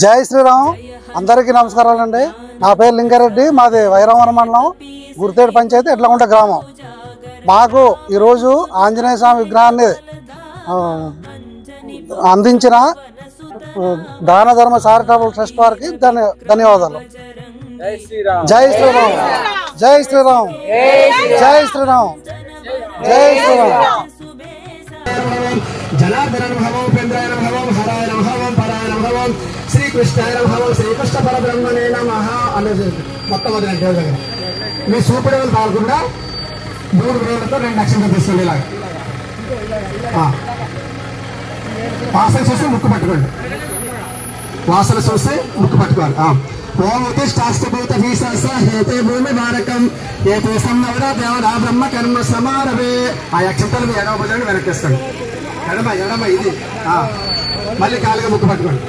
జై శ్రీరామ్ అందరికీ నమస్కారాలండి। నా పేరు లింగారెడ్డి, మాది వైరావరం మండలం గుర్తేడు పంచాయతీ ఎడ్లగుంట గ్రామం। మాకు ఈరోజు ఆంజనేయ స్వామి విగ్రహాన్ని అందించిన దాన ధర్మ చారిటబుల్ ట్రస్ట్ వారికి ధన్యవాదాలు। జై శ్రీరామ్, జై శ్రీరామ్, జై శ్రీరామ్, జై శ్రీరామ్। జనార్దన నమః, ఉపేంద్రాయ నమః, హరాయ నమః, పరాయ నమః, శ్రీకృష్ణాయ నమః, శ్రీకృష్ణ పరబ్రహ్మణే నమః అనేది మొత్తం వదిలేండి దేవుడి దగ్గర। మీ సూపడేలు తాగకుండా 3 వేలతో 2 లక్షలు తీసుకోండి। ఇలాగా వాసన చూసి ముక్కు పట్టుకోండి, వాసన చూసి ముక్కు పట్టుకోవాలి। ఓం ఉతిష్టాస్తభూత భీసహ హేతే భూమి భారకం ఏతే సంవర దేవదా బ్రహ్మ కర్మ సమారవే। ఆ యక్షంతలు మీ ఎడమ భుజాన్ని వెనక్కిస్తాడు, ఎడమ ఇది మళ్ళీ కాలుగా ముక్కు పట్టుకోండి।